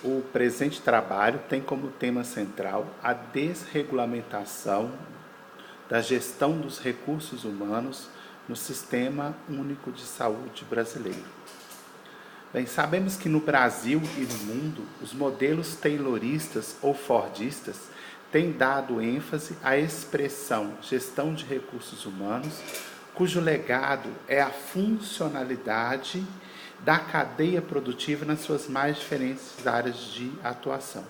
O presente trabalho tem como tema central a desregulamentação da gestão dos recursos humanos no Sistema Único de Saúde brasileiro. Bem, sabemos que no Brasil e no mundo, os modelos tayloristas ou fordistas têm dado ênfase à expressão gestão de recursos humanos, cujo legado é a funcionalidade da cadeia produtiva nas suas mais diferentes áreas de atuação.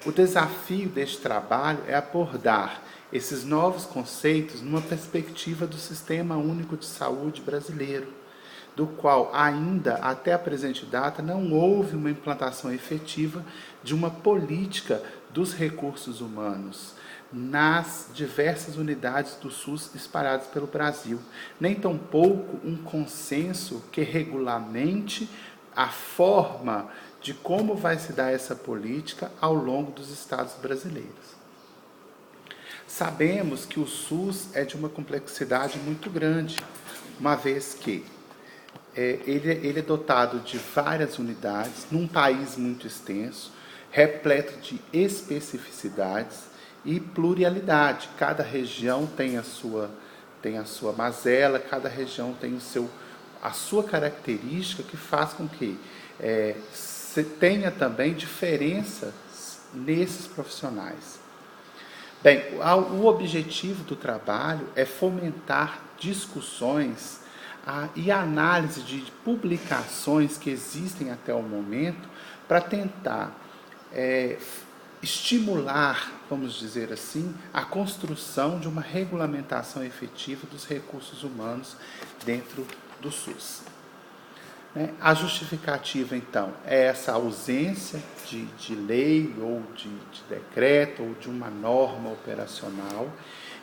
O desafio deste trabalho é abordar esses novos conceitos numa perspectiva do Sistema Único de Saúde brasileiro, do qual ainda, até a presente data, não houve uma implantação efetiva de uma política dos recursos humanos nas diversas unidades do SUS espalhadas pelo Brasil, nem tampouco um consenso que regulamente a forma de como vai se dar essa política ao longo dos estados brasileiros. Sabemos que o SUS é de uma complexidade muito grande, uma vez que ele é dotado de várias unidades, num país muito extenso, repleto de especificidades e pluralidade. Cada região tem a sua mazela, cada região tem a sua característica que faz com que se tenha também diferenças nesses profissionais. Bem, o objetivo do trabalho é fomentar discussões e análise de publicações que existem até o momento para tentar estimular, vamos dizer assim, a construção de uma regulamentação efetiva dos recursos humanos dentro do SUS. A justificativa, então, é essa ausência de lei ou de decreto ou de uma norma operacional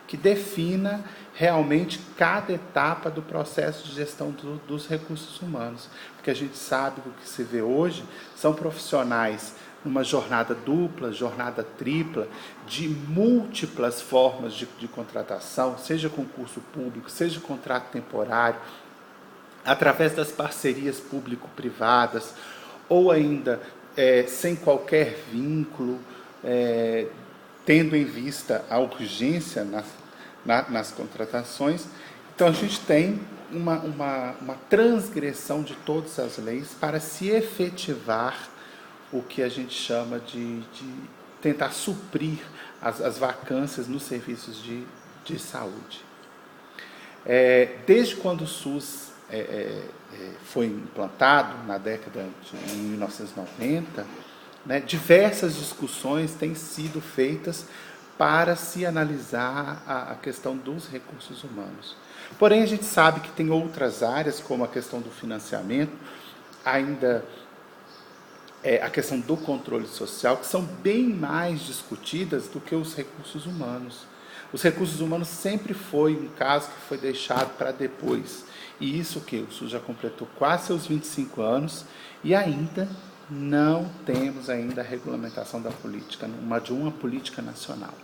que defina realmente cada etapa do processo de gestão dos recursos humanos. Porque a gente sabe que o que se vê hoje são profissionais numa jornada dupla, jornada tripla, de múltiplas formas de contratação, seja concurso público, seja contrato temporário, através das parcerias público-privadas, ou ainda sem qualquer vínculo, tendo em vista a urgência nas contratações. Então a gente tem uma transgressão de todas as leis para se efetivar o que a gente chama de tentar suprir as vacâncias nos serviços de saúde. Desde quando o SUS foi implantado, na década de 1990, diversas discussões têm sido feitas para se analisar a questão dos recursos humanos. Porém, a gente sabe que tem outras áreas, como a questão do financiamento, ainda a questão do controle social, que são bem mais discutidas do que os recursos humanos. Os recursos humanos sempre foi um caso que foi deixado para depois. E isso que o SUS já completou quase seus 25 anos e ainda não temos ainda a regulamentação da política, de uma política nacional.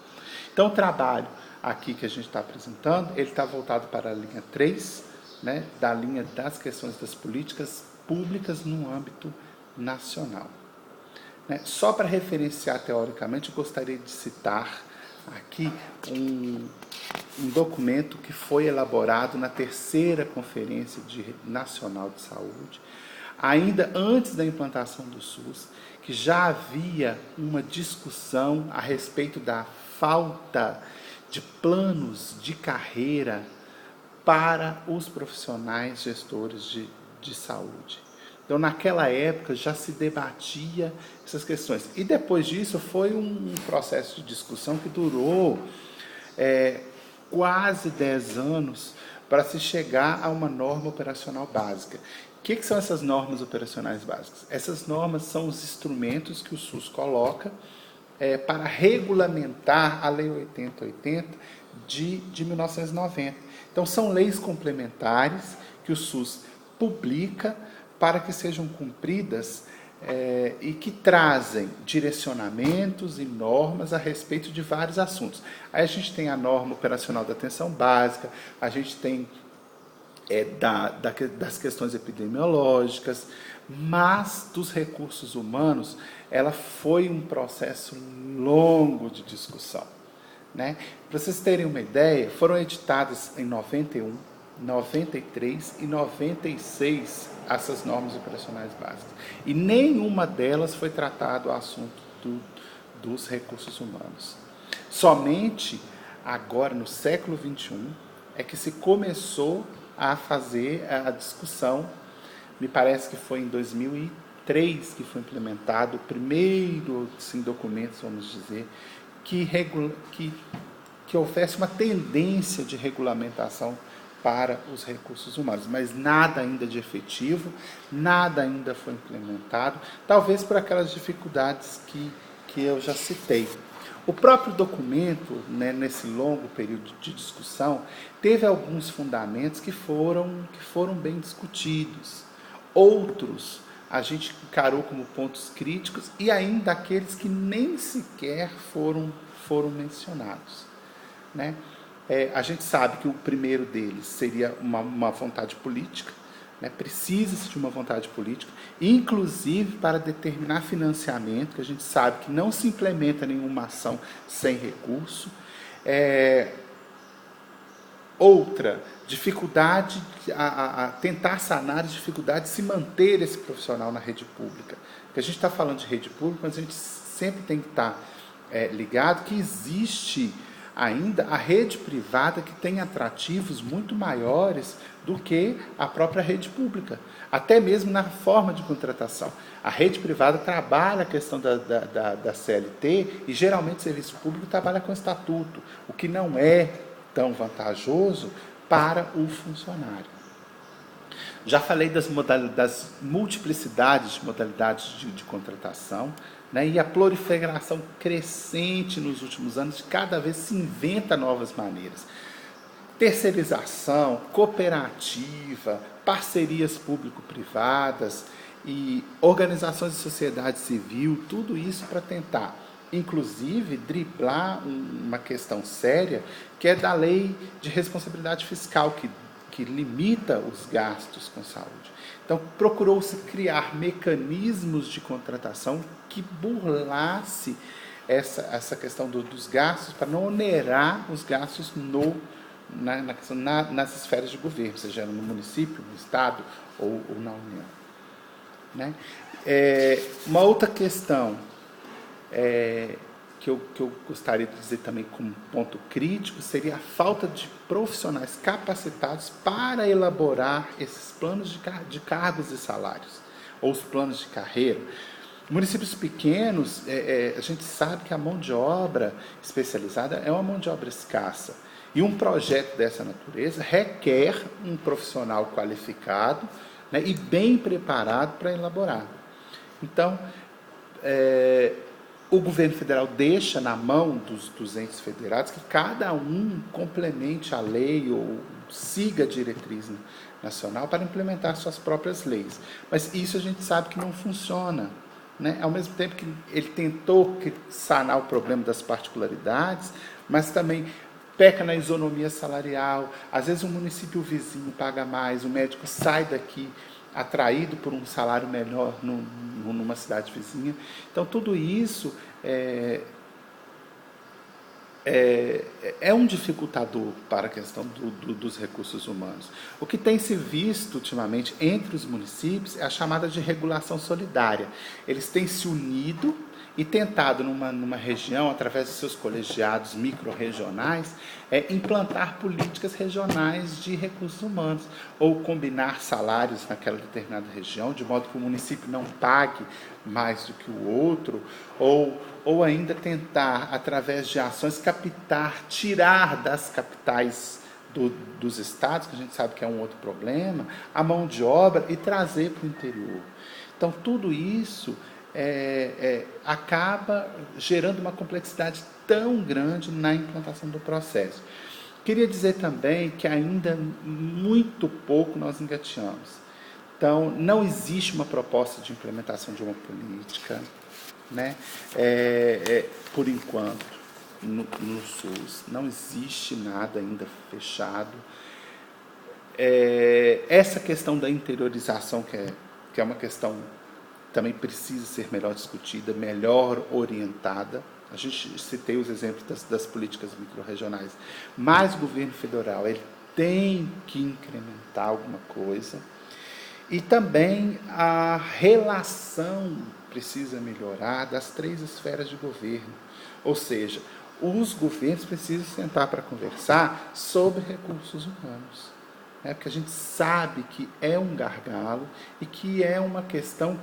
Então, o trabalho aqui que a gente está apresentando, ele está voltado para a linha 3, da linha das questões das políticas públicas no âmbito nacional. Só para referenciar teoricamente, eu gostaria de citar aqui um documento que foi elaborado na terceira Conferência Nacional de Saúde, ainda antes da implantação do SUS, que já havia uma discussão a respeito da falta de planos de carreira para os profissionais gestores de saúde. Então, naquela época, já se debatia essas questões. E depois disso, foi um processo de discussão que durou quase 10 anos para se chegar a uma norma operacional básica. O que são essas normas operacionais básicas? Essas normas são os instrumentos que o SUS coloca para regulamentar a Lei 8080 de 1990. Então, são leis complementares que o SUS publica para que sejam cumpridas e que trazem direcionamentos e normas a respeito de vários assuntos. Aí a gente tem a norma operacional da atenção básica, a gente tem das questões epidemiológicas, mas dos recursos humanos, ela foi um processo longo de discussão, né? Para vocês terem uma ideia, foram editadas em 91, 93 e 96 essas normas operacionais básicas. E nenhuma delas foi tratado o assunto dos recursos humanos. Somente agora, no século XXI, é que se começou a fazer a discussão. Me parece que foi em 2003 que foi implementado o primeiro documentos, vamos dizer, que houvesse uma tendência de regulamentação para os recursos humanos, mas nada ainda de efetivo, nada ainda foi implementado, talvez por aquelas dificuldades que eu já citei. O próprio documento, né, nesse longo período de discussão, teve alguns fundamentos que foram bem discutidos. Outros a gente encarou como pontos críticos e ainda aqueles que nem sequer foram mencionados, né? A gente sabe que o primeiro deles seria uma vontade política, né? Precisa-se de uma vontade política, inclusive para determinar financiamento, que a gente sabe que não se implementa nenhuma ação sem recurso. Outra, dificuldade a tentar sanar as dificuldades de se manter esse profissional na rede pública. Porque a gente está falando de rede pública, mas a gente sempre tem que estar ligado que existe ainda a rede privada que tem atrativos muito maiores do que a própria rede pública, até mesmo na forma de contratação. A rede privada trabalha a questão da CLT e geralmente o serviço público trabalha com estatuto, o que não é tão vantajoso para o funcionário. Já falei das multiplicidades de modalidades de contratação, né, e a proliferação crescente nos últimos anos, cada vez se inventa novas maneiras. Terceirização, cooperativa, parcerias público-privadas e organizações de sociedade civil, tudo isso para tentar, inclusive, driblar uma questão séria, que é da lei de responsabilidade fiscal, que limita os gastos com saúde. Então, procurou-se criar mecanismos de contratação que burlasse essa questão dos gastos, para não onerar os gastos nas esferas de governo, seja no município, no estado ou na União, né? Uma outra questão que eu gostaria de dizer também como ponto crítico seria a falta de profissionais capacitados para elaborar esses planos de cargos e salários, ou os planos de carreira. Municípios pequenos, a gente sabe que a mão de obra especializada é uma mão de obra escassa. E um projeto dessa natureza requer um profissional qualificado, né, e bem preparado para elaborar. Então, o governo federal deixa na mão dos entes federados que cada um complemente a lei ou siga a diretriz nacional para implementar suas próprias leis. Mas isso a gente sabe que não funciona, né? Ao mesmo tempo que ele tentou sanar o problema das particularidades, mas também peca na isonomia salarial. Às vezes o município vizinho paga mais, o médico sai daqui atraído por um salário melhor numa cidade vizinha. Então, tudo isso é um dificultador para a questão dos recursos humanos. O que tem se visto ultimamente entre os municípios é a chamada de regulação solidária. Eles têm se unido e tentado, numa região, através de seus colegiados micro-regionais, implantar políticas regionais de recursos humanos, ou combinar salários naquela determinada região, de modo que o município não pague mais do que o outro, ou ainda tentar, através de ações, tirar das capitais dos estados, que a gente sabe que é um outro problema, a mão de obra e trazer para o interior. Então, tudo isso acaba gerando uma complexidade tão grande na implantação do processo. Queria dizer também que ainda muito pouco nós engateamos. Então, não existe uma proposta de implementação de uma política, né? Por enquanto, no SUS, não existe nada ainda fechado. Essa questão da interiorização que que é uma questão também precisa ser melhor discutida, melhor orientada. A gente citei os exemplos das políticas microrregionais, mas o governo federal ele tem que incrementar alguma coisa. E também a relação precisa melhorar das 3 esferas de governo. Ou seja, os governos precisam sentar para conversar sobre recursos humanos. Porque a gente sabe que é um gargalo e que é uma questão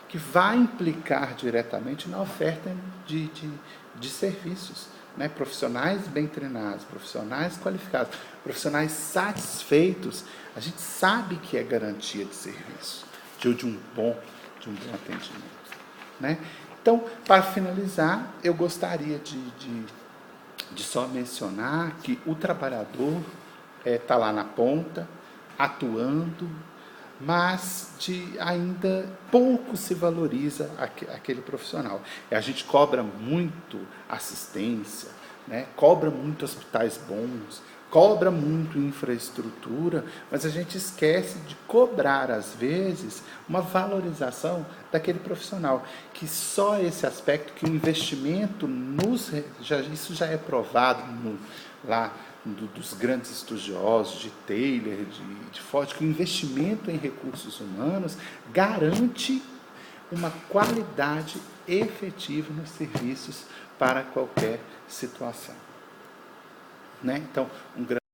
que vai implicar diretamente na oferta de serviços. Profissionais bem treinados, profissionais qualificados, profissionais satisfeitos, a gente sabe que é garantia de serviço, de um bom atendimento. Então, para finalizar, eu gostaria de só mencionar que o trabalhador está lá na ponta, atuando, mas ainda pouco se valoriza aquele profissional. A gente cobra muito assistência, cobra muito hospitais bons, cobra muito infraestrutura, mas a gente esquece de cobrar, às vezes, uma valorização daquele profissional, que só esse aspecto, que o investimento, isso já é provado lá dos grandes estudiosos, de Taylor, de Ford, que o investimento em recursos humanos garante uma qualidade efetiva nos serviços para qualquer situação. Então, um grande